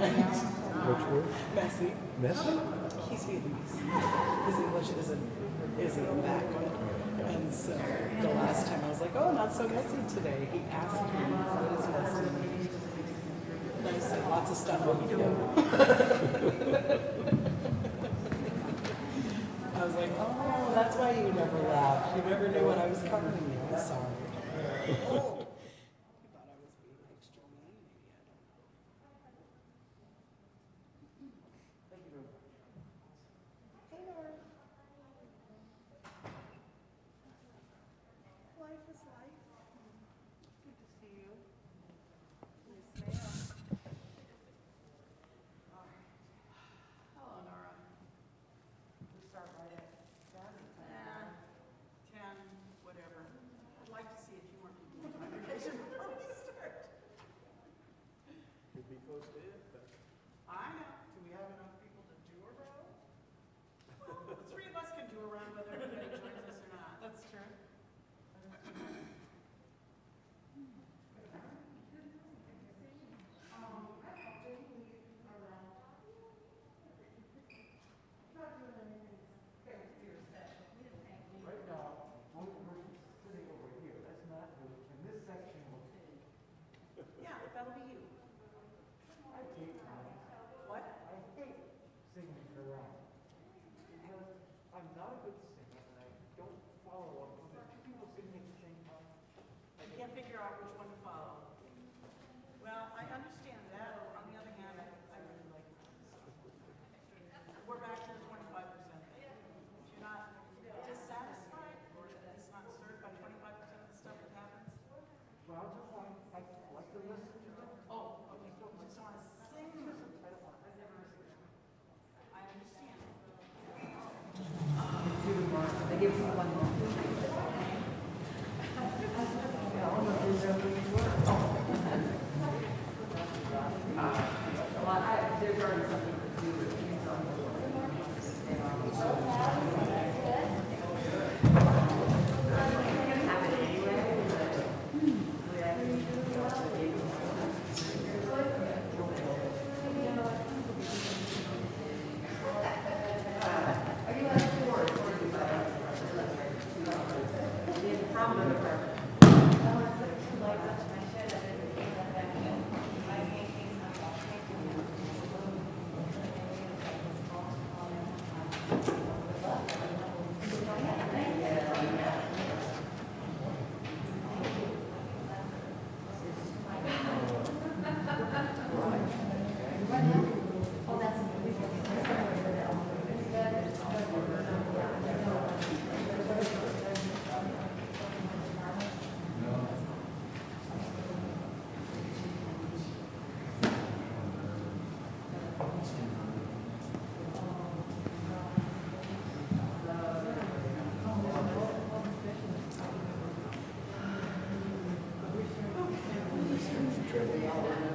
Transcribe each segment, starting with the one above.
Which word? Messy. Messy? He's Vietnamese. His English isn't that good. And so the last time I was like, oh, not so messy today. He asked me, what is messy? And I said, lots of stuff on the floor. I was like, oh, that's why you never laughed. You never knew what I was covering you. I'm sorry. Oh. You thought I was being extra mean. Maybe I don't. Hey, Nora. Life is life. Good to see you. Yes, ma'am. Hello, Nora. We start right at 10, whatever. I'd like to see a few more people in the congregation before we start. Could be close to it, but I know. Do we have enough people to do a row? Well, the three of us can do a row whether anybody joins us or not. That's true. right now, one person sitting over here, that's not who, in this section will take. Yeah, that'll be you. I hate What? I hate singing around. Because I'm not a good singer and I don't follow up. When there's two people singing at the same time, I can't figure out which one to follow. Well, I understand that. On the other hand, I really like this. We're back to the 25%. If you're not dissatisfied or it's not served by 25% of the stuff that happens. well, just I like to listen to them. Oh, okay. You just want to sing. I don't want, I never listen. I understand. They give us one more. There's already something to do with kids on the board. Have it anyway,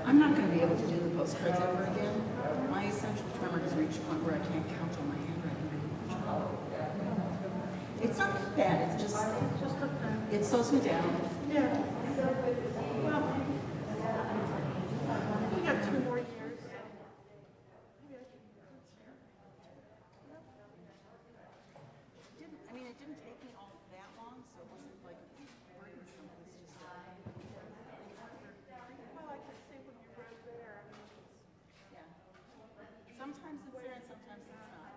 I'm not going to be able to do the postcards ever again. My essential tremor has reached a point where I can't count on my handwriting anymore. It's not that bad. It's just it slows me down. Yeah. Well, we got 2 more years. It didn't take me all that long, so it wasn't like burdensome. It was just well, I could say when you're right there. Yeah. Sometimes it's there and sometimes it's not.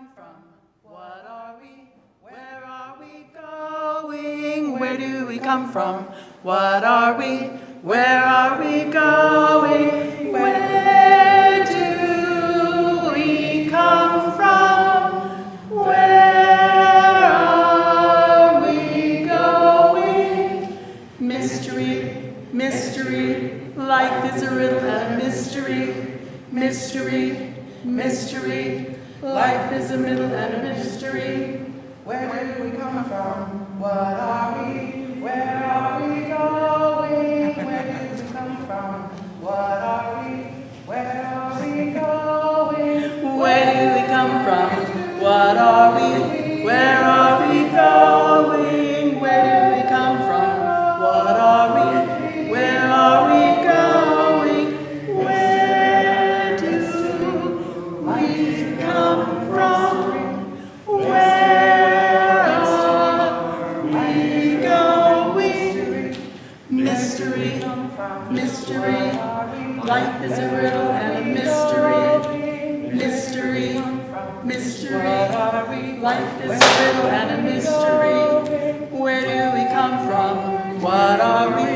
come from? What are we? Where are we going? Where do we come from? What are we? Where are we going? Where do we come from? Where are we going? Mystery, mystery, life is a riddle and a mystery. Mystery, mystery, life is a riddle and a mystery. Where do we come from? What are we? Where are we going? Where do we come from? What are we? Where are we going? Where do we come from? What are we? Where are we going? Where do we come from? What are we? Where are we going? Where do we come from? Where are we going? Mystery, mystery, life is a riddle and a mystery. Mystery, mystery, life is a riddle and a mystery. Where do we come from? What are we?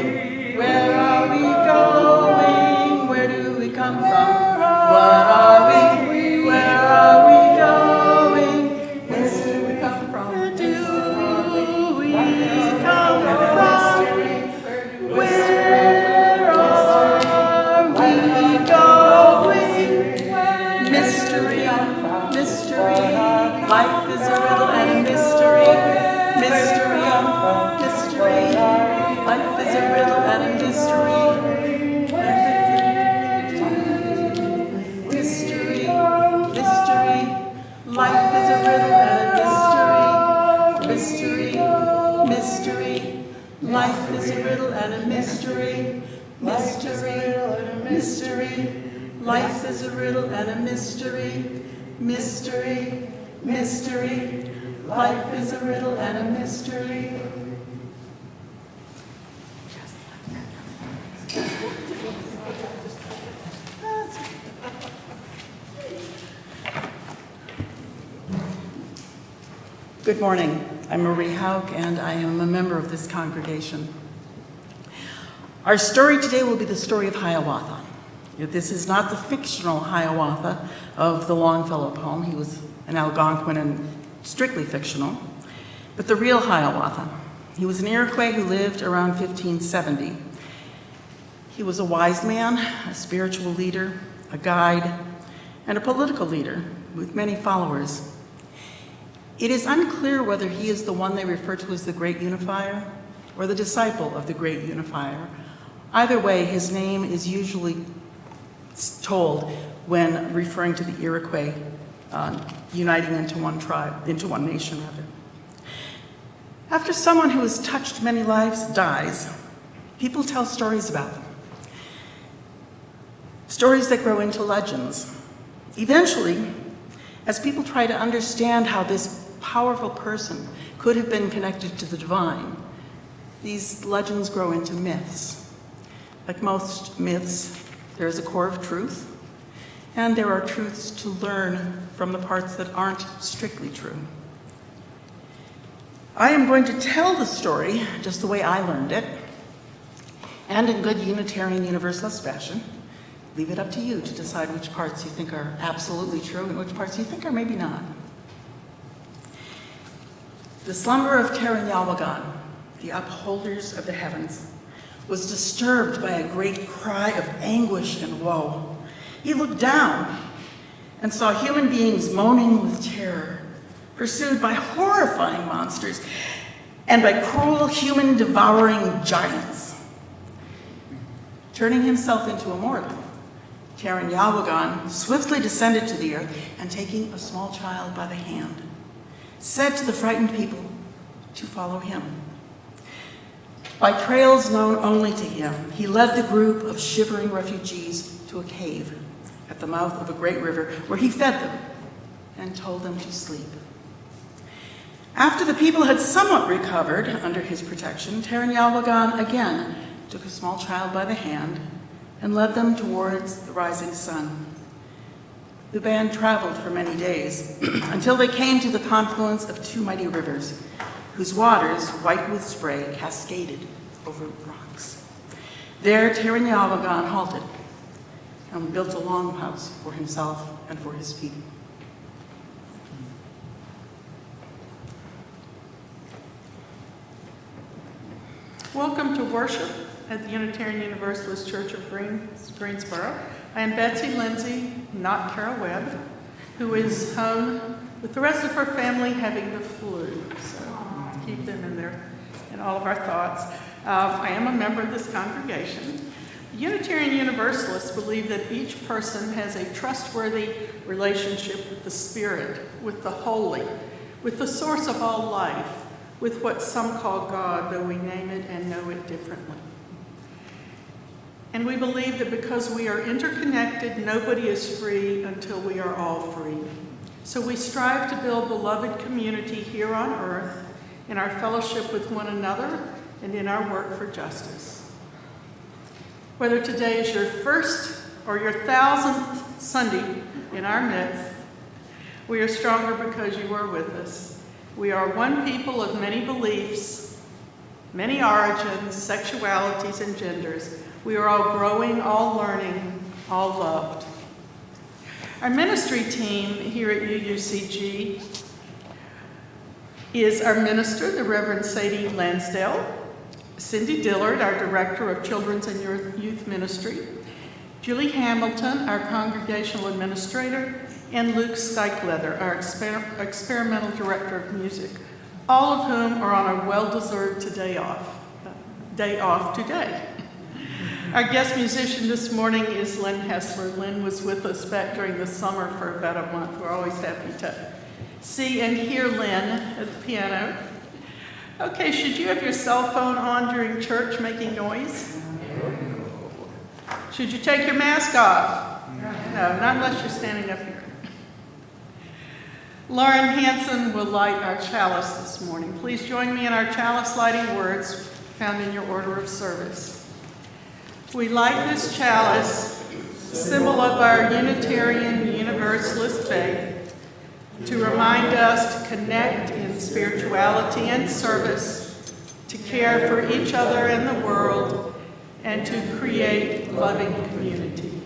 Where are we going? Where do we come from? What are we? Where are we going? Where do we come from? Where do we come from? Where are we going? Mystery, mystery, life is a riddle and a mystery. Mystery, mystery, life is a riddle and a mystery. Mystery, mystery, life is a riddle and a mystery. Mystery, mystery, life is a riddle and a mystery. Mystery, mystery, life is a riddle and a mystery. Mystery, mystery, life is a riddle and a mystery. Good morning. I'm Marie Hauk, and I am a member of this congregation. Our story today will be the story of Hiawatha. This is not the fictional Hiawatha of the Longfellow poem. He was an Algonquin and strictly fictional, but the real Hiawatha. He was an Iroquois who lived around 1570. He was a wise man, a spiritual leader, a guide, and a political leader with many followers. It is unclear whether he is the one they refer to as the Great Unifier or the disciple of the Great Unifier. Either way, his name is usually told when referring to the Iroquois uniting into one tribe, into one nation rather. After someone who has touched many lives dies, people tell stories about them. Stories that grow into legends. Eventually, as people try to understand how this powerful person could have been connected to the divine, these legends grow into myths. Like most myths, there is a core of truth, and there are truths to learn from the parts that aren't strictly true. I am going to tell the story just the way I learned it, and in good Unitarian Universalist fashion. Leave it up to you to decide which parts you think are absolutely true and which parts you think are maybe not. The slumber of Terenyawagan, the upholders of the heavens, was disturbed by a great cry of anguish and woe. He looked down and saw human beings moaning with terror, pursued by horrifying monsters and by cruel human devouring giants. Turning himself into a mortal, Terenyawagan swiftly descended to the earth and, taking a small child by the hand, said to the frightened people to follow him. By trails known only to him, he led the group of shivering refugees to a cave at the mouth of a great river where he fed them and told them to sleep. After the people had somewhat recovered under his protection, Terenyawagan again took a small child by the hand and led them towards the rising sun. The band traveled for many days until they came to the confluence of two mighty rivers, whose waters, white with spray, cascaded over rocks. There, Terranyawagan halted and built a longhouse for himself and for his people. Welcome to worship at the Unitarian Universalist Church of Greensboro. I am Betsy Lindsay, not Carol Webb, who is home with the rest of her family having the flu. So keep them in all of our thoughts. I am a member of this congregation. Unitarian Universalists believe that each person has a trustworthy relationship with the Spirit, with the Holy, with the source of all life, with what some call God, though we name it and know it differently. And we believe that because we are interconnected, nobody is free until we are all free. So we strive to build beloved community here on earth, in our fellowship with one another, and in our work for justice. Whether today is your first or your 1000th Sunday in our midst, we are stronger because you are with us. We are one people of many beliefs, many origins, sexualities, and genders. We are all growing, all learning, all loved. Our ministry team here at UUCG is our minister, the Reverend Sadie Lansdale, Cindy Dillard, our Director of Children's and Youth Ministry, Julie Hamilton, our Congregational Administrator, and Luke Steichleather, our Experimental Director of Music, all of whom are on a well-deserved day off today. Our guest musician this morning is Lynn Hessler. Lynn was with us back during the summer for about a month. We're always happy to see and hear Lynn at the piano. Okay, should you have your cell phone on during church making noise? Should you take your mask off? No, not unless you're standing up here. Lauren Hanson will light our chalice this morning. Please join me in our chalice lighting words found in your order of service. We light this chalice, symbol of our Unitarian Universalist faith, to remind us to connect in spirituality and service, to care for each other and the world, and to create loving community.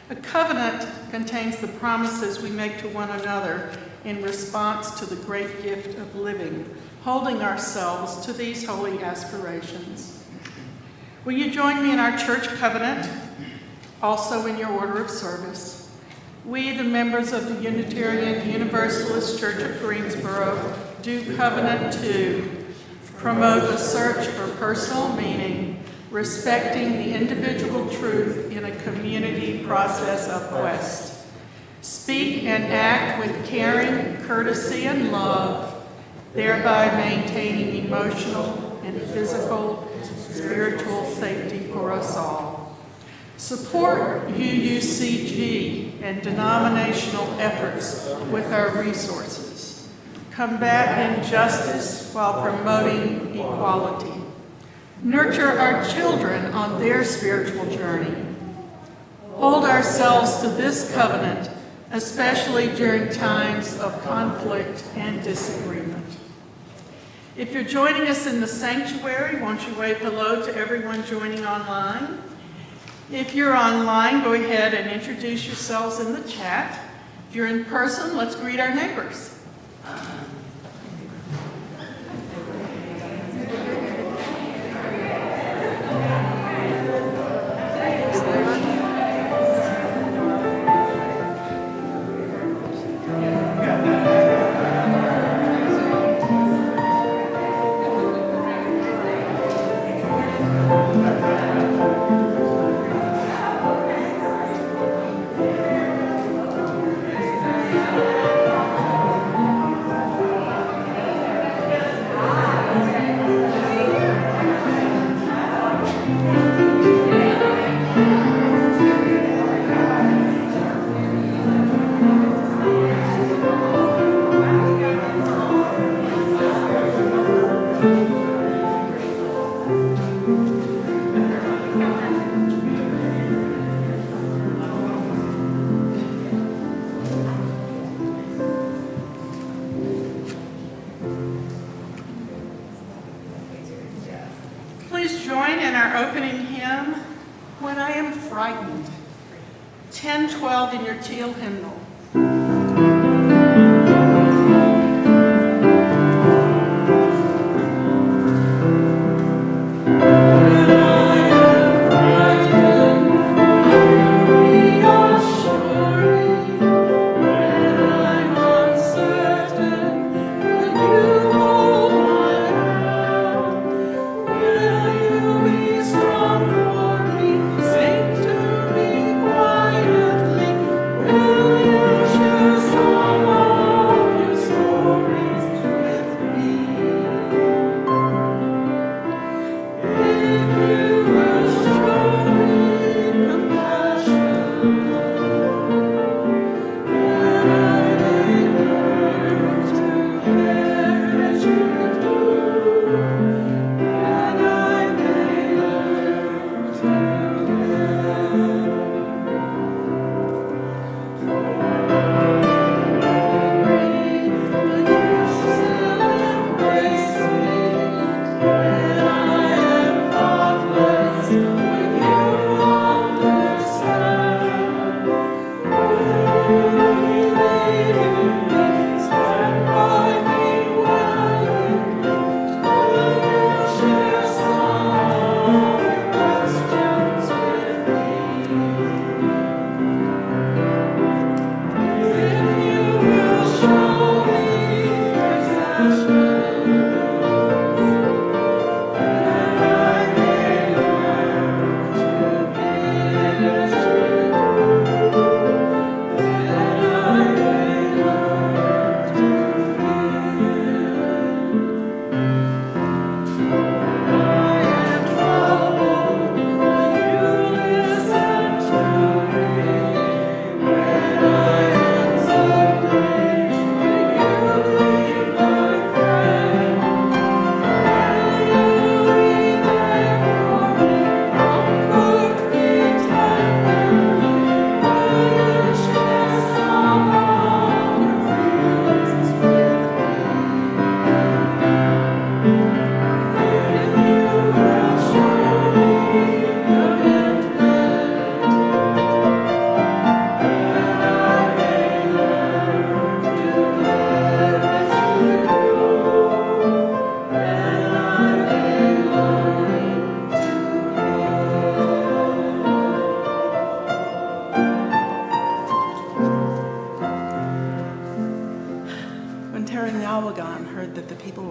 A covenant contains the promises we make to one another in response to the great gift of living, holding ourselves to these holy aspirations. Will you join me in our church covenant, also in your order of service? We, the members of the Unitarian Universalist Church of Greensboro, do covenant to promote the search for personal meaning, respecting the individual truth in a community process of quest. Speak and act with caring, courtesy, and love, thereby maintaining emotional and physical, spiritual safety for us all. Support UUCG and denominational efforts with our resources. Combat injustice while promoting equality. Nurture our children on their spiritual journey. Hold ourselves to this covenant, especially during times of conflict and disagreement. If you're joining us in the sanctuary, won't you wave hello to everyone joining online? If you're online, go ahead and introduce yourselves in the chat. If you're in person, let's greet our neighbors. our opening hymn, When I Am Frightened, 1012 in your teal hymnal.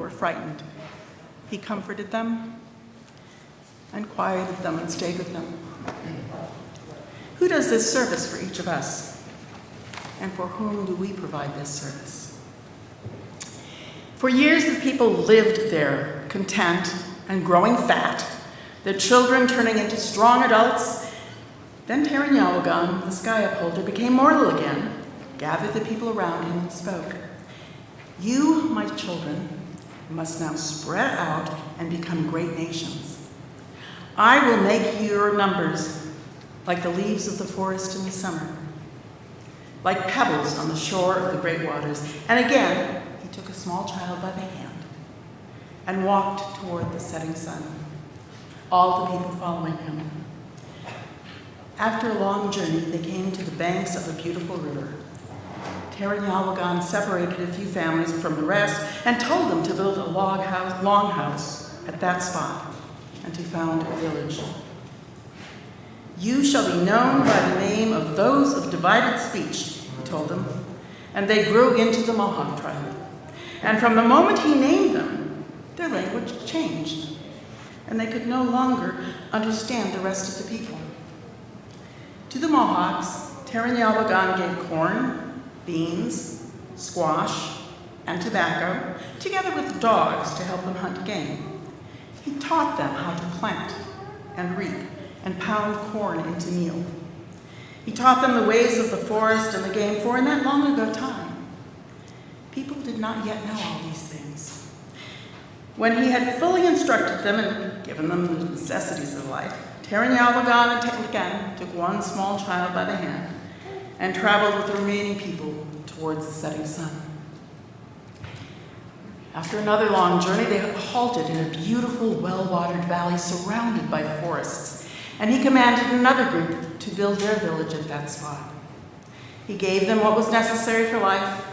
Frightened. He comforted them and quieted them and stayed with them. Who does this service for each of us? And for whom do we provide this service? For years, the people lived there, content and growing fat, their children turning into strong adults. Then Taranyawagan, the sky upholder, became mortal again, gathered the people around him and spoke. You, my children, must now spread out and become great nations. I will make your numbers like the leaves of the forest in the summer, like pebbles on the shore of the great waters. And again, he took a small child by the hand and walked toward the setting sun, all the people following him. After a long journey, they came to the banks of a beautiful river. Taranyawagan separated a few families from the rest and told them to build a longhouse at that spot and to found a village. You shall be known by the name of those of divided speech, he told them, and they grew into the Mohawk tribe. And from the moment he named them, their language changed, and they could no longer understand the rest of the people. To the Mohawks, Taranyawagan gave corn, beans, squash, and tobacco, together with dogs to help them hunt game. He taught them how to plant and reap and pound corn into meal. He taught them the ways of the forest and the game, for in that long ago time, people did not yet know all these things. When he had fully instructed them and given them the necessities of life, Taranyawagan again took one small child by the hand and traveled with the remaining people towards the setting sun. After another long journey, they halted in a beautiful, well-watered valley surrounded by forests, and he commanded another group to build their village at that spot. He gave them what was necessary for life,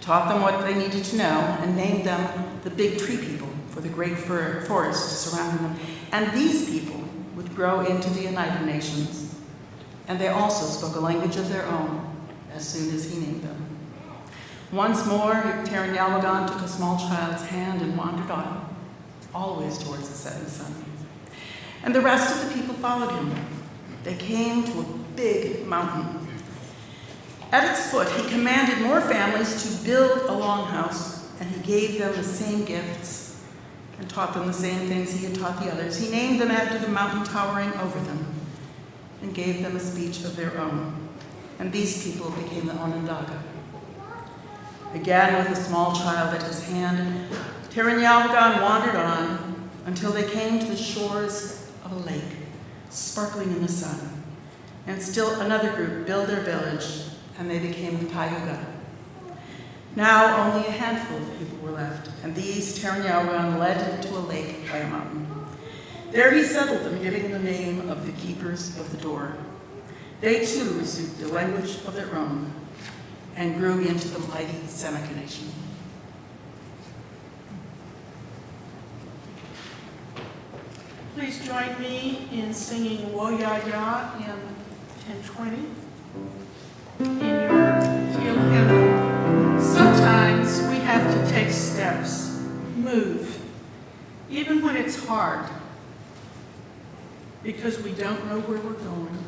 taught them what they needed to know, and named them the Big Tree People for the great forest surrounding them. And these people would grow into the United Nations, and they also spoke a language of their own as soon as he named them. Once more, Taran Yalmagan took a small child's hand and wandered on, always towards the setting sun. And the rest of the people followed him. They came to a big mountain. At its foot, he commanded more families to build a longhouse, and he gave them the same gifts and taught them the same things he had taught the others. He named them after the mountain towering over them and gave them a speech of their own. And these people became the Onondaga. Again, with a small child at his hand, Taran Yalmagan wandered on until they came to the shores of a lake, sparkling in the sun. And still another group built their village, and they became the Cayuga. Now only a handful of people were left, and these Taran Yalmagan led to a lake by a mountain. There he settled them, giving them the name of the keepers of the door. They too received the language of their own and grew into the mighty Seneca Nation. Please join me in singing Woyaya in 1020 in your field hymn. Sometimes we have to take steps, move, even when it's hard, because we don't know where we're going.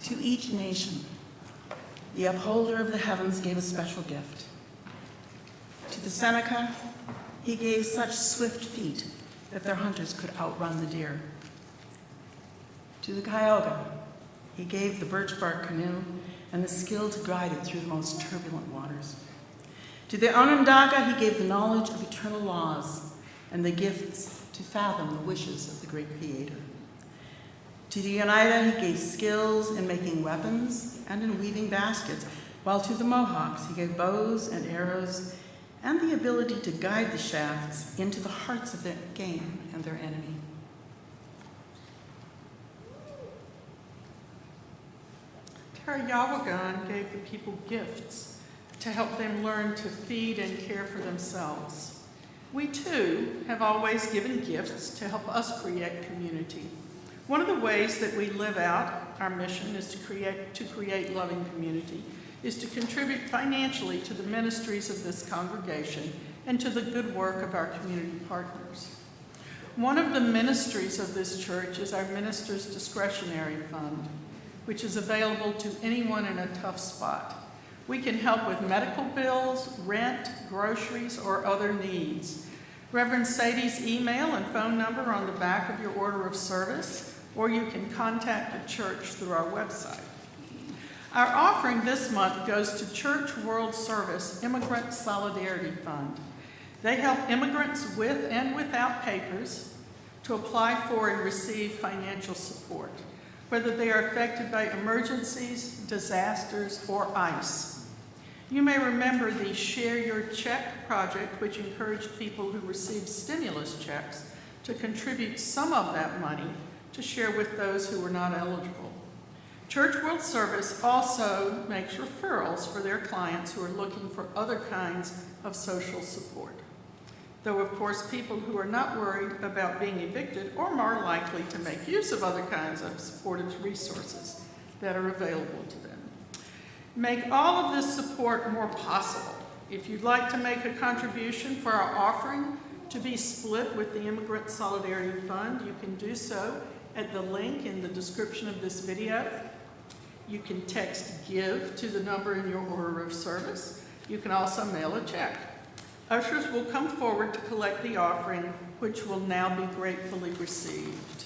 To each nation, the upholder of the heavens gave a special gift. To the Seneca, he gave such swift feet that their hunters could outrun the deer. To the Cayuga, he gave the birch bark canoe and the skill to guide it through the most turbulent waters. To the Onondaga, he gave the knowledge of eternal laws and the gifts to fathom the wishes of the great Creator. To the Oneida, he gave skills in making weapons and in weaving baskets, while to the Mohawks, he gave bows and arrows and the ability to guide the shafts into the hearts of their game and their enemy. Taran Yalmagan gave the people gifts to help them learn to feed and care for themselves. We too have always given gifts to help us create community. One of the ways that we live out our mission is to create loving community, is to contribute financially to the ministries of this congregation and to the good work of our community partners. One of the ministries of this church is our Minister's Discretionary Fund. which is available to anyone in a tough spot. We can help with medical bills, rent, groceries, or other needs. Reverend Sadie's email and phone number are on the back of your order of service, or you can contact the church through our website. Our offering this month goes to Church World Service Immigrant Solidarity Fund. They help immigrants with and without papers to apply for and receive financial support, whether they are affected by emergencies, disasters, or ICE. You may remember the Share Your Check project, which encouraged people who received stimulus checks to contribute some of that money to share with those who were not eligible. Church World Service also makes referrals for their clients who are looking for other kinds of social support. Though, of course, people who are not worried about being evicted are more likely to make use of other kinds of supportive resources that are available to them. Make all of this support more possible. If you'd like to make a contribution for our offering to be split with the Immigrant Solidarity Fund, you can do so at the link in the description of this video. You can text GIVE to the number in your order of service. You can also mail a check. Ushers will come forward to collect the offering, which will now be gratefully received.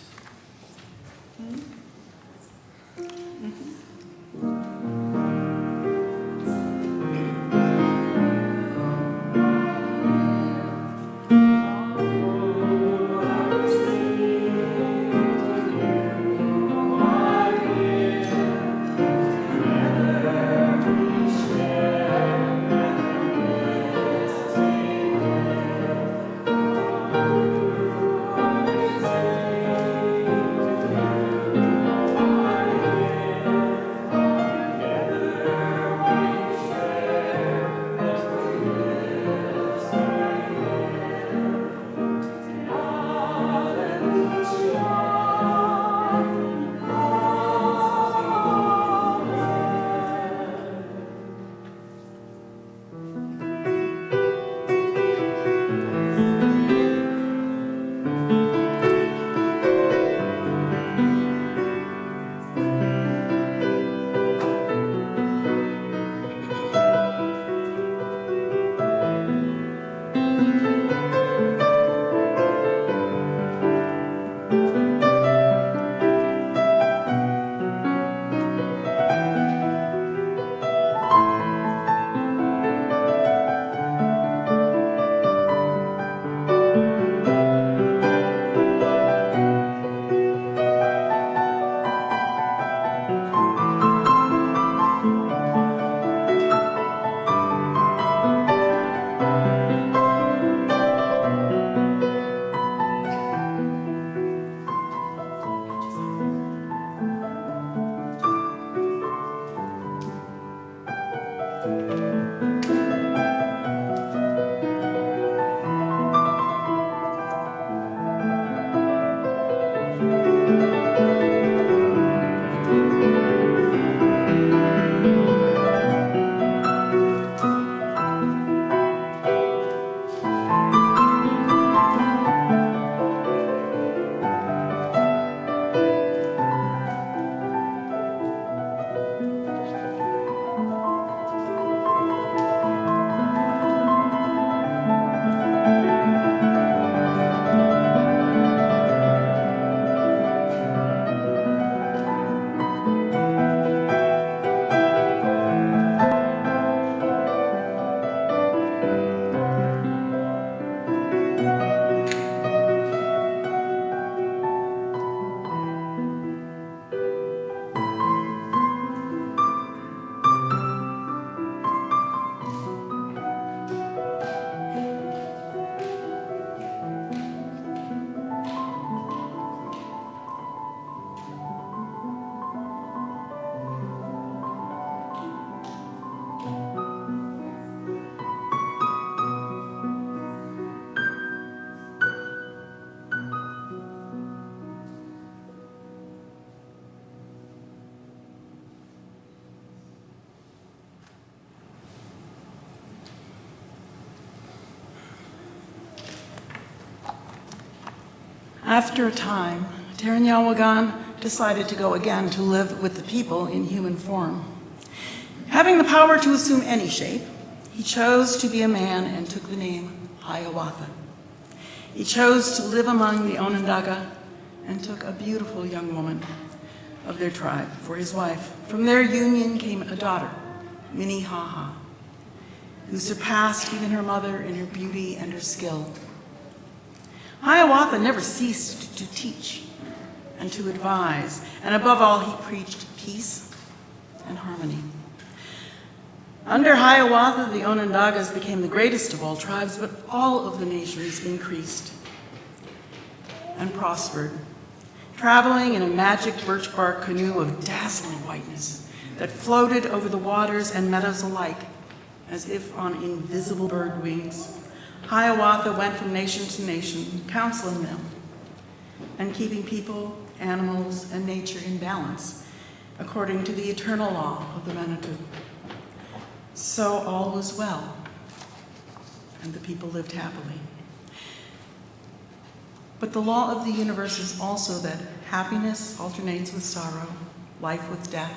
After a time, Terenyawagan decided to go again to live with the people in human form. Having the power to assume any shape, he chose to be a man and took the name Hiawatha. He chose to live among the Onondaga and took a beautiful young woman of their tribe for his wife. From their union came a daughter, Minnehaha, who surpassed even her mother in her beauty and her skill. Hiawatha never ceased to teach and to advise, and above all, he preached peace and harmony. Under Hiawatha, the Onondagas became the greatest of all tribes, but all of the nations increased and prospered, traveling in a magic birch bark canoe of dazzling whiteness that floated over the waters and meadows alike, as if on invisible bird wings. Hiawatha went from nation to nation, counseling them and keeping people, animals, and nature in balance, according to the eternal law of the Manitou. So all was well, and the people lived happily. But the law of the universe is also that happiness alternates with sorrow, life with death,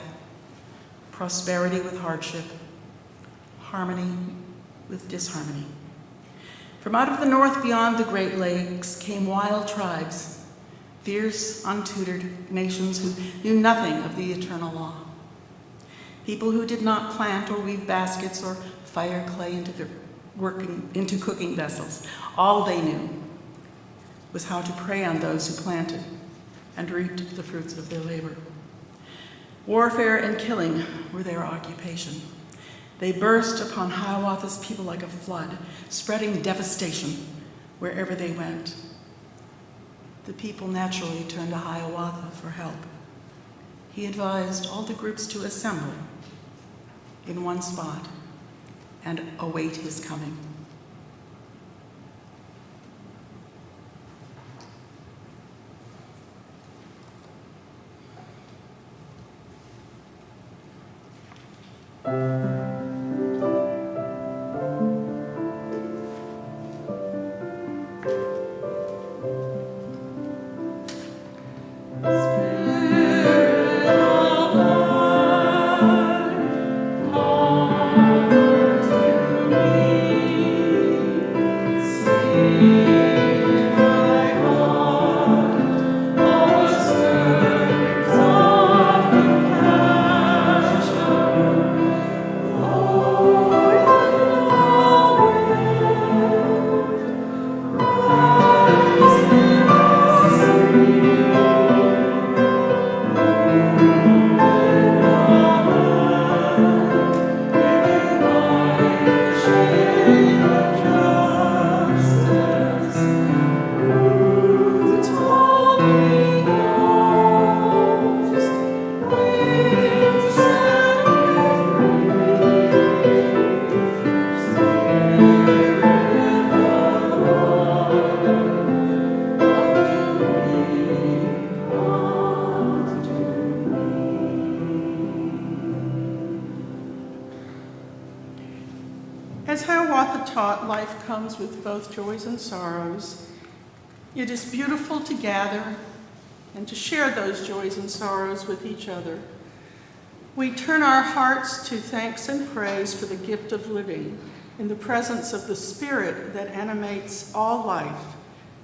prosperity with hardship, harmony with disharmony. From out of the north beyond the Great Lakes came wild tribes, fierce, untutored nations who knew nothing of the eternal law. People who did not plant or weave baskets or fire clay into cooking vessels. All they knew was how to prey on those who planted and reaped the fruits of their labor. Warfare and killing were their occupation. They burst upon Hiawatha's people like a flood, spreading devastation wherever they went. The people naturally turned to Hiawatha for help. He advised all the groups to assemble in one spot and await his coming. As Hiawatha taught, life comes with both joys and sorrows. It is beautiful to gather and to share those joys and sorrows with each other. We turn our hearts to thanks and praise for the gift of living in the presence of the Spirit that animates all life,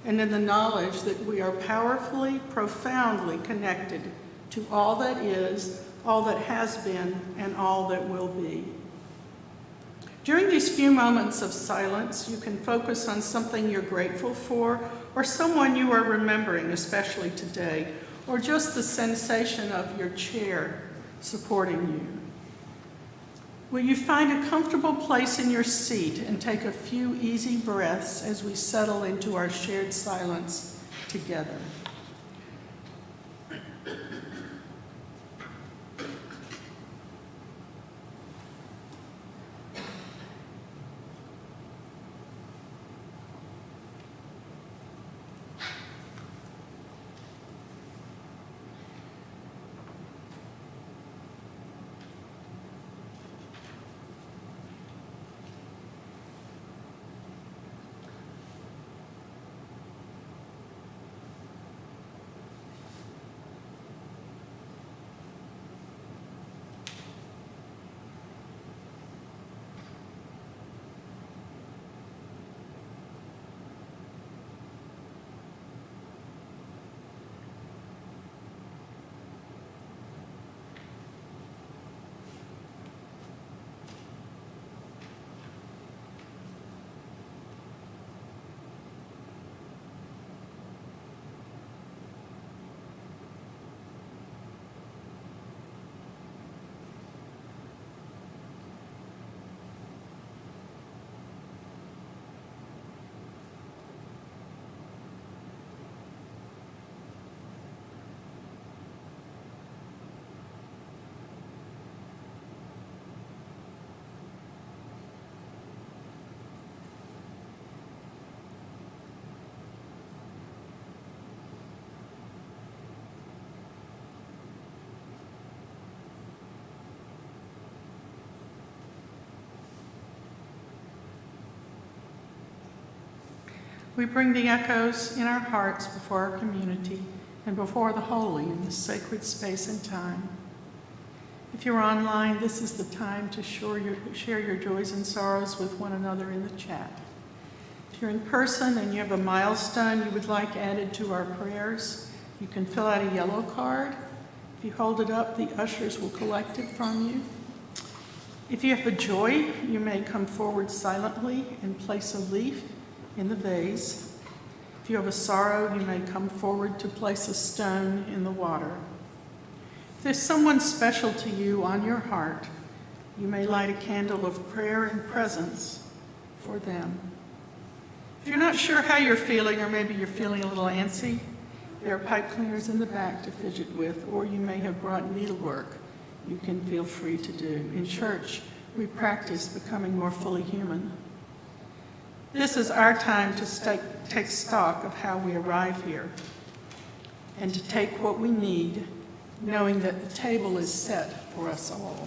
and in the knowledge that we are powerfully, profoundly connected to all that is, all that has been, and all that will be. During these few moments of silence, you can focus on something you're grateful for, or someone you are remembering, especially today, or just the sensation of your chair supporting you. Will you find a comfortable place in your seat and take a few easy breaths as we settle into our shared silence together? We bring the echoes in our hearts before our community and before the holy in this sacred space and time. If you're online, this is the time to share your joys and sorrows with one another in the chat. If you're in person and you have a milestone you would like added to our prayers, you can fill out a yellow card. If you hold it up, the ushers will collect it from you. If you have a joy, you may come forward silently and place a leaf in the vase. If you have a sorrow, you may come forward to place a stone in the water. If there's someone special to you on your heart, you may light a candle of prayer and presence for them. If you're not sure how you're feeling, or maybe you're feeling a little antsy, there are pipe cleaners in the back to fidget with, or you may have brought needlework you can feel free to do. In church, we practice becoming more fully human. This is our time to take stock of how we arrive here and to take what we need, knowing that the table is set for us all.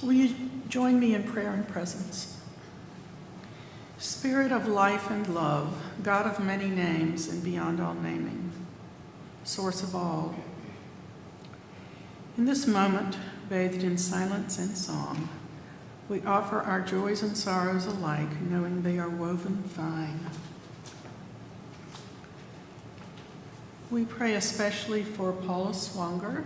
Will you join me in prayer and presence? Spirit of life and love, God of many names and beyond all naming, source of all. In this moment, bathed in silence and song, we offer our joys and sorrows alike, knowing they are woven fine. We pray especially for Paula Swanger,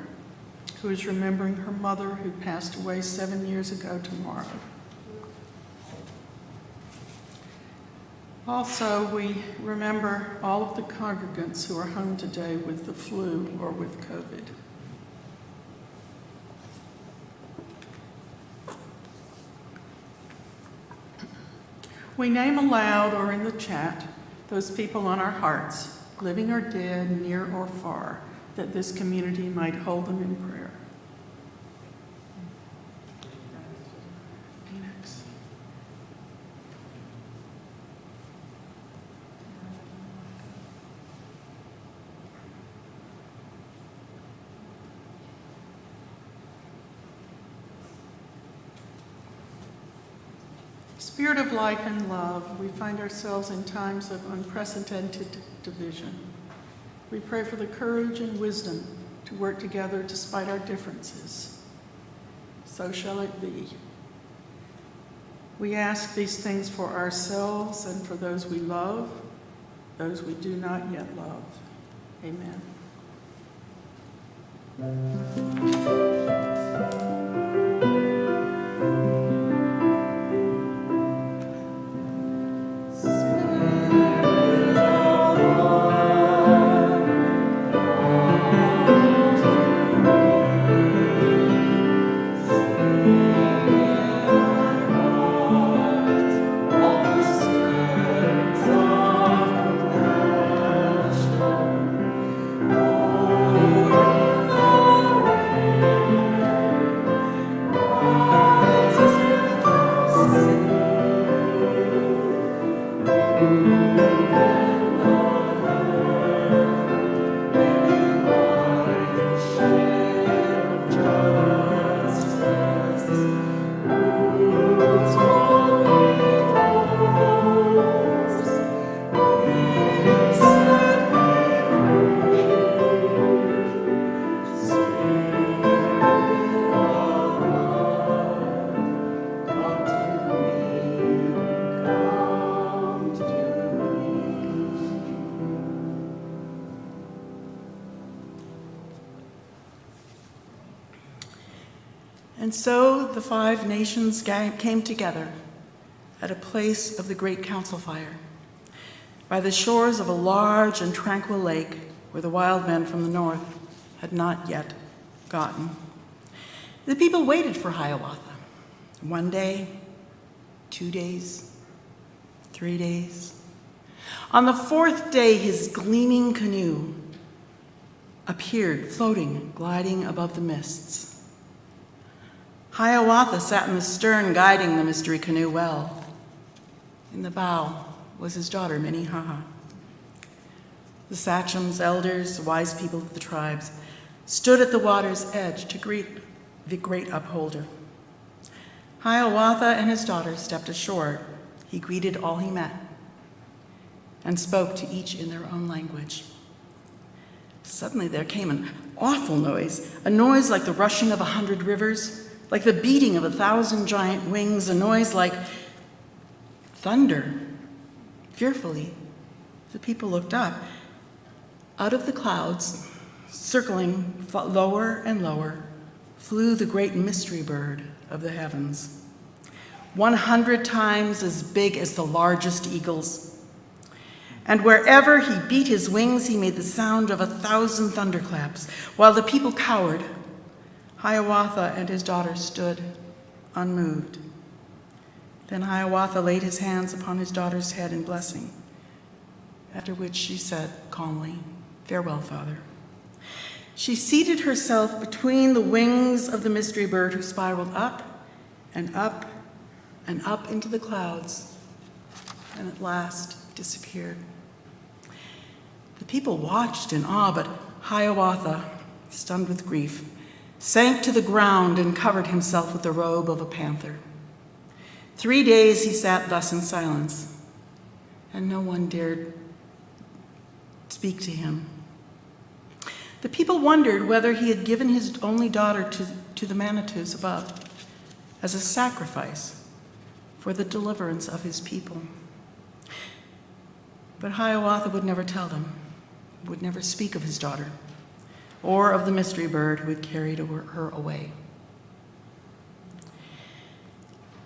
who is remembering her mother who passed away 7 years ago tomorrow. Also, we remember all of the congregants who are home today with the flu or with COVID. We name aloud or in the chat those people on our hearts, living or dead, near or far, that this community might hold them in prayer. Spirit of life and love, we find ourselves in times of unprecedented division. We pray for the courage and wisdom to work together despite our differences. So shall it be. We ask these things for ourselves and for those we love, those we do not yet love. Amen. And so the 5 nations came together at a place of the great council fire, by the shores of a large and tranquil lake where the wild men from the north had not yet gotten. The people waited for Hiawatha. 1 day, 2 days, 3 days. On the 4th day, his gleaming canoe appeared, floating, gliding above the mists. Hiawatha sat in the stern, guiding the mystery canoe well. In the bow was his daughter, Minnehaha. The sachems, elders, wise people of the tribes stood at the water's edge to greet the great upholder. Hiawatha and his daughter stepped ashore. He greeted all he met and spoke to each in their own language. Suddenly there came an awful noise, a noise like the rushing of 100 rivers, like the beating of 1,000 giant wings, a noise like thunder. Fearfully, the people looked up. Out of the clouds, circling lower and lower, flew the great mystery bird of the heavens, 100 times as big as the largest eagles. And wherever he beat his wings, he made the sound of 1,000 thunderclaps. While the people cowered, Hiawatha and his daughter stood unmoved. Then Hiawatha laid his hands upon his daughter's head in blessing, after which she said calmly, "Farewell, Father." She seated herself between the wings of the mystery bird, who spiraled up and up and up into the clouds, and at last disappeared. The people watched in awe, but Hiawatha, stunned with grief, sank to the ground and covered himself with the robe of a panther. 3 days he sat thus in silence, and no one dared speak to him. The people wondered whether he had given his only daughter to the Manitous above as a sacrifice for the deliverance of his people. But Hiawatha would never tell them, would never speak of his daughter, or of the mystery bird who had carried her away.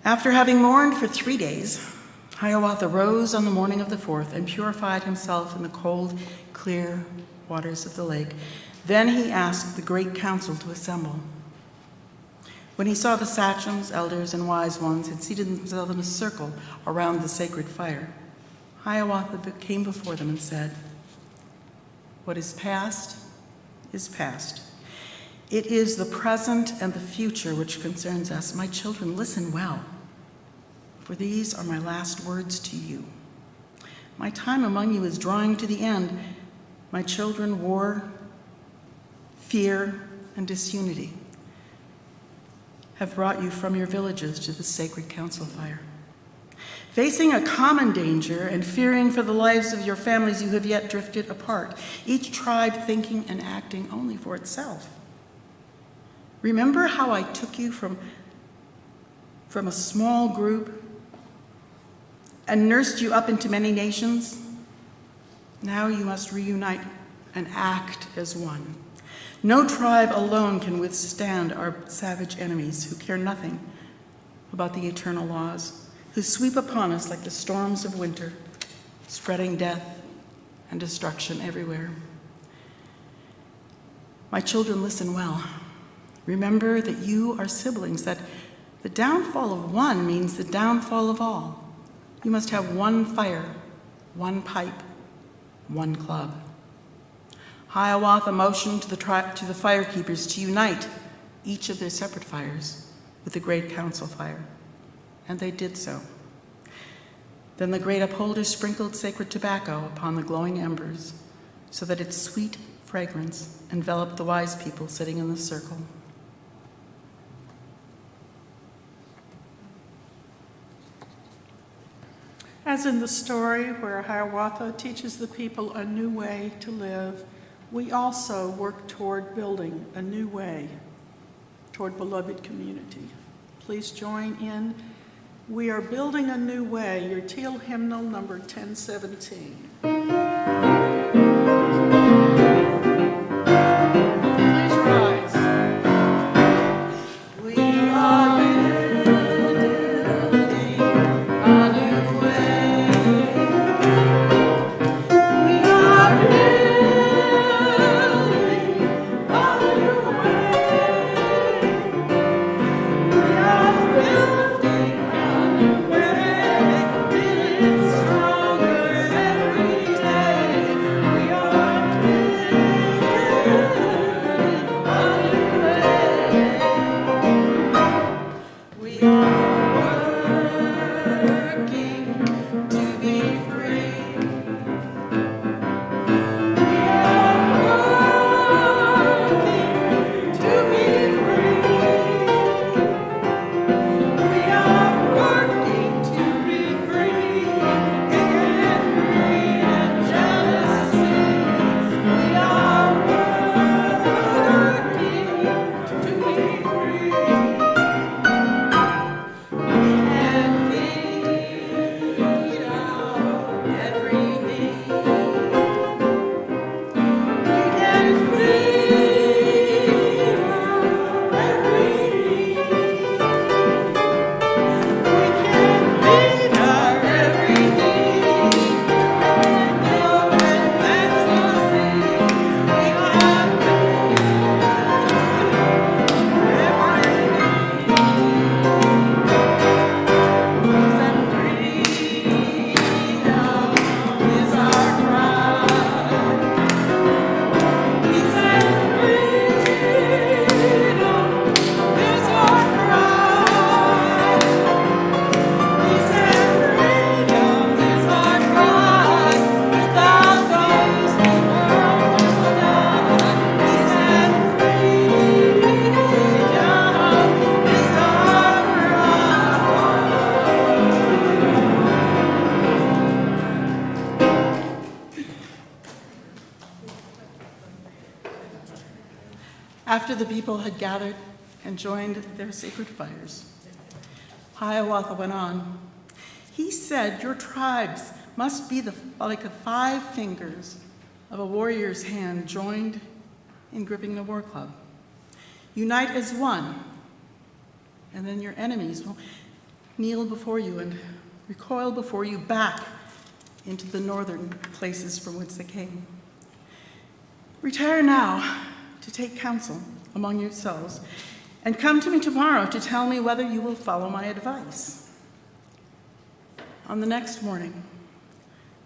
After having mourned for 3 days, Hiawatha rose on the morning of the 4th and purified himself in the cold, clear waters of the lake. Then he asked the great council to assemble. When he saw the sachems, elders, and wise ones had seated themselves in a circle around the sacred fire, Hiawatha came before them and said, "What is past is past. It is the present and the future which concerns us. My children, listen well, for these are my last words to you. My time among you is drawing to the end. My children, war, fear, and disunity have brought you from your villages to the sacred council fire. Facing a common danger and fearing for the lives of your families, you have yet drifted apart, each tribe thinking and acting only for itself. Remember how I took you from a small group and nursed you up into many nations? Now you must reunite and act as one. No tribe alone can withstand our savage enemies who care nothing about the eternal laws, who sweep upon us like the storms of winter, spreading death and destruction everywhere. My children, listen well. Remember that you are siblings, that the downfall of one means the downfall of all. You must have one fire, one pipe, one club. Hiawatha motioned to the firekeepers to unite each of their separate fires with the great council fire, and they did so. Then the great upholder sprinkled sacred tobacco upon the glowing embers so that its sweet fragrance enveloped the wise people sitting in the circle. As in the story where Hiawatha teaches the people a new way to live, we also work toward building a new way toward beloved community. Please join in. We are building a new way, your teal hymnal number 1017. Please rise. We are building a new way. We are building a new way. We are building a new way, feeling stronger every day. We are building a new way. We are working to be free. We are working to be free. We are working to be free. Envy and jealousy. We are working to be free. We can feed our every need. We can feed our every need. We can feed our every need. Love and ecstasy. We can feed every need. Peace and freedom is our cry. Peace and freedom is our cry. Peace and freedom is our cry. Without those, the world will die. Peace and freedom is our After the people had gathered and joined their sacred fires, Hiawatha went on. He said, your tribes must be like the 5 fingers of a warrior's hand joined in gripping the war club. Unite as one, and then your enemies will kneel before you and recoil before you back into the northern places from whence they came. Retire now to take counsel among yourselves, and come to me tomorrow to tell me whether you will follow my advice. On the next morning,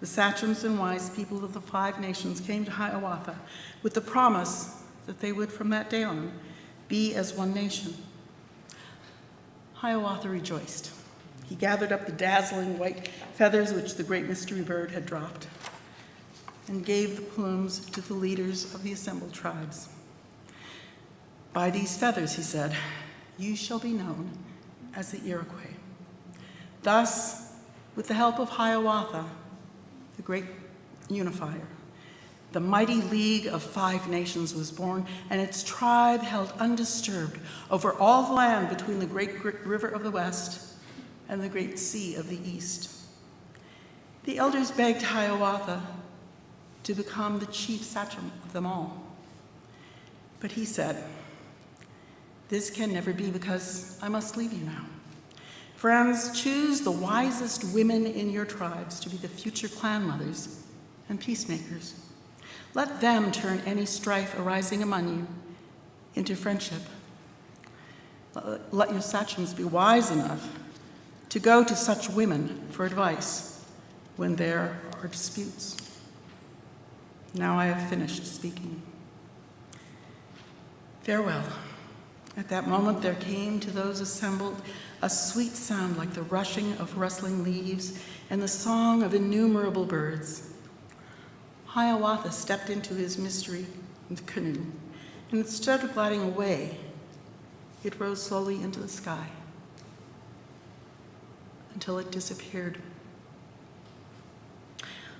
the sachems and wise people of the 5 nations came to Hiawatha with the promise that they would from that day on be as one nation. Hiawatha rejoiced. He gathered up the dazzling white feathers which the great mystery bird had dropped and gave the plumes to the leaders of the assembled tribes. By these feathers, he said, you shall be known as the Iroquois. Thus, With the help of Hiawatha, the great unifier, the mighty League of 5 Nations was born, and its tribe held undisturbed over all the land between the great river of the west and the great sea of the east. The elders begged Hiawatha to become the chief sachem of them all. But he said, "This can never be, because I must leave you now. Friends, choose the wisest women in your tribes to be the future clan mothers and peacemakers. Let them turn any strife arising among you into friendship. Let your sachems be wise enough to go to such women for advice when there are disputes." Now I have finished speaking. Farewell. At that moment there came to those assembled a sweet sound like the rushing of rustling leaves and the song of innumerable birds. Hiawatha stepped into his mystery canoe, and instead of gliding away, it rose slowly into the sky until it disappeared.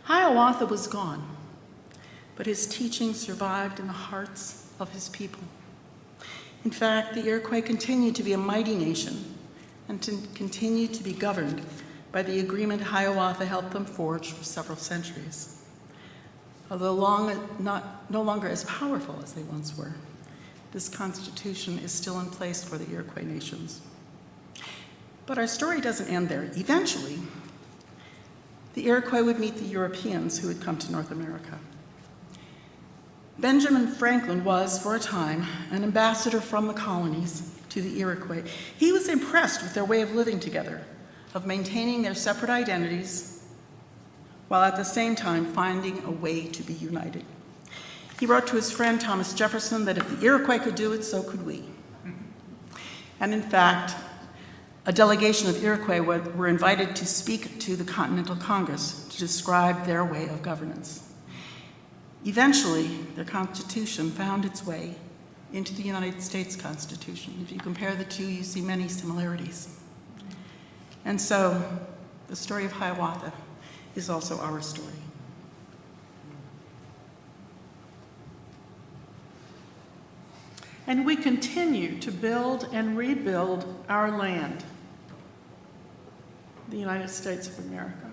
Hiawatha was gone, but his teaching survived in the hearts of his people. In fact, the Iroquois continued to be a mighty nation and to continue to be governed by the agreement Hiawatha helped them forge for several centuries. Although no longer as powerful as they once were, this constitution is still in place for the Iroquois nations. But our story doesn't end there. Eventually, the Iroquois would meet the Europeans who had come to North America. Benjamin Franklin was, for a time, an ambassador from the colonies to the Iroquois. He was impressed with their way of living together, of maintaining their separate identities, while at the same time finding a way to be united. He wrote to his friend Thomas Jefferson that if the Iroquois could do it, so could we. And in fact, a delegation of Iroquois were invited to speak to the Continental Congress to describe their way of governance. Eventually, their constitution found its way into the United States Constitution. If you compare the two, you see many similarities. And so, the story of Hiawatha is also our story. And we continue to build and rebuild our land, the United States of America.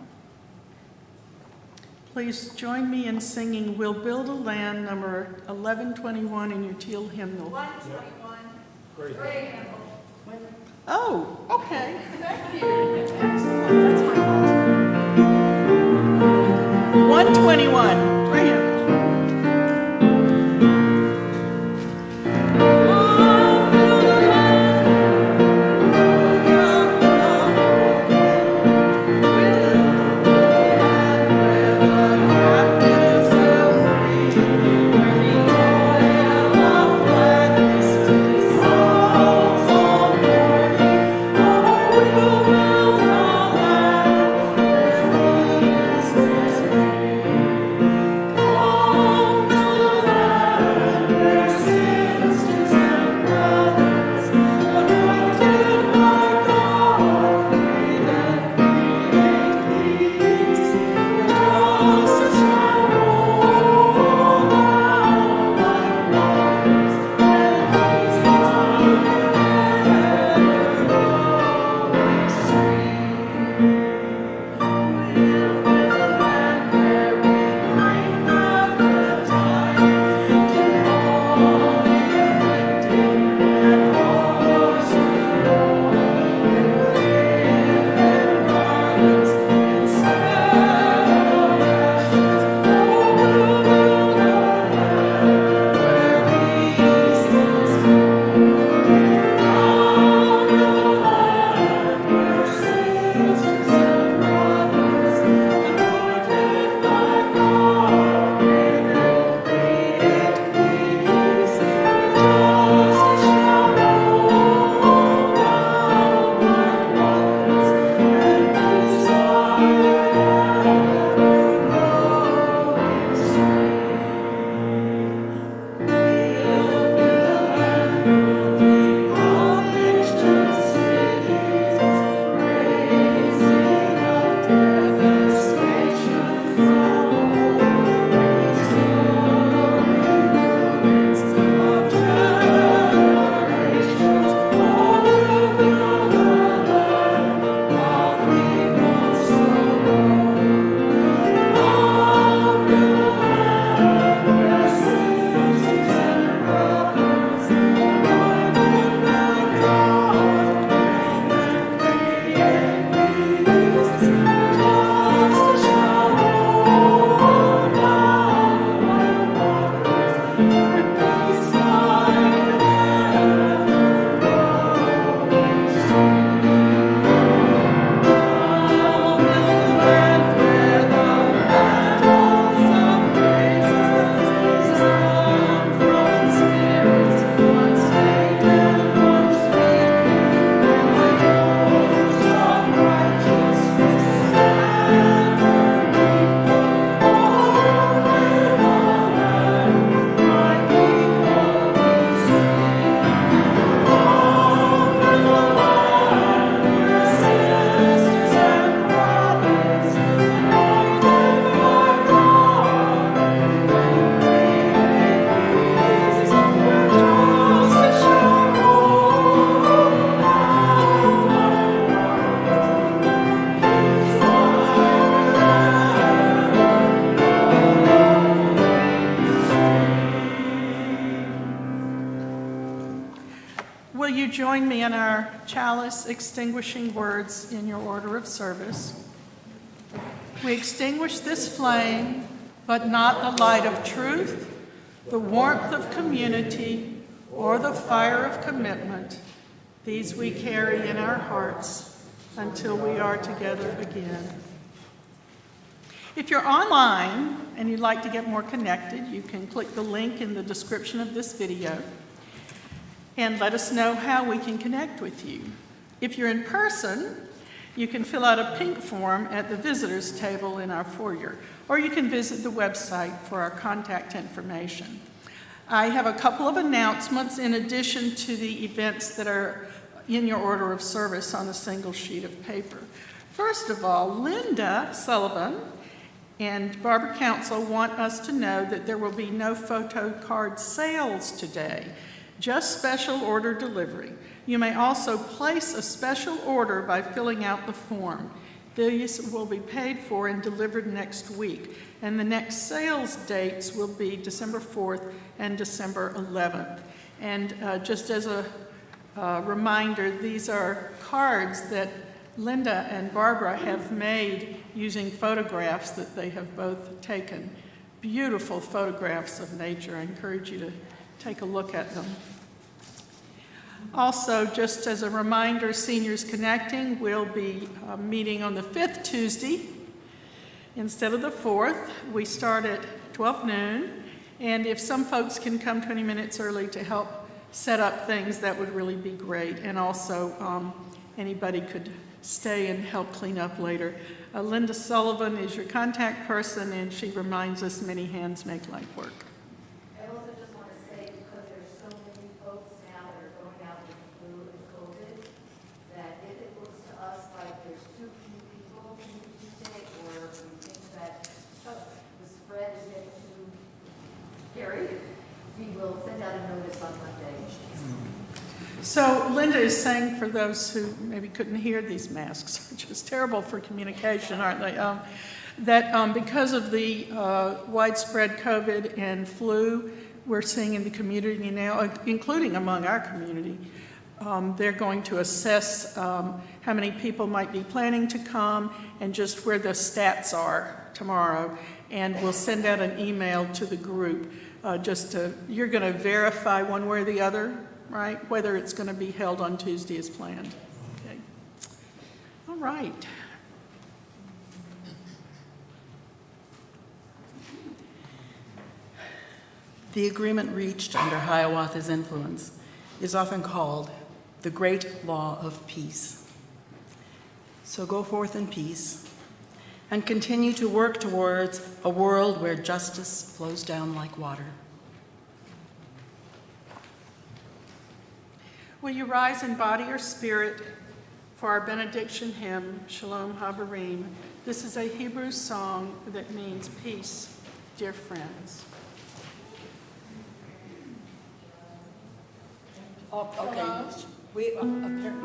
Please join me in singing "We'll Build a Land," number 1121 in your teal hymnal. 121. Great. Great. Oh, okay. Thank you. 121. Brilliant. Will you join me in our chalice extinguishing words in your order of service? We extinguish this flame, but not the light of truth, the warmth of community, or the fire of commitment. These we carry in our hearts until we are together again. If you're online and you'd like to get more connected, you can click the link in the description of this video and let us know how we can connect with you. If you're in person, you can fill out a pink form at the visitors table in our foyer, or you can visit the website for our contact information. I have a couple of announcements in addition to the events that are in your order of service on a single sheet of paper. First of all, Linda Sullivan and Barbara Council want us to know that there will be no photo card sales today, just special order delivery. You may also place a special order by filling out the form. These will be paid for and delivered next week, and the next sales dates will be December 4th and December 11th. And just as a reminder, these are cards that Linda and Barbara have made using photographs that they have both taken. Beautiful photographs of nature. I encourage you to take a look at them. Also, just as a reminder, Seniors Connecting will be meeting on the 5th Tuesday instead of the 4th. We start at 12 noon, and if some folks can come 20 minutes early to help set up things, that would really be great. And also, anybody could stay and help clean up later. Linda Sullivan is your contact person, and she reminds us many hands make light work. I also just want to say, because there's so many folks now that are going out with flu and COVID, that if it looks to us like there's too few people in Tuesday, or we think that the spread is getting too scary, we will send out a notice on Monday. So Linda is saying, for those who maybe couldn't hear, these masks are just terrible for communication, aren't they? That because of the widespread COVID and flu we're seeing in the community now, including among our community, they're going to assess how many people might be planning to come and just where the stats are tomorrow. And we'll send out an email to the group you're going to verify one way or the other, right? Whether it's going to be held on Tuesday as planned. Okay. All right. The agreement reached under Hiawatha's influence is often called the Great Law of Peace. So go forth in peace and continue to work towards a world where justice flows down like water. Will you rise in body or spirit for our benediction hymn, Shalom Habarim? This is a Hebrew song that means peace, dear friends. Oh, okay. We apparently.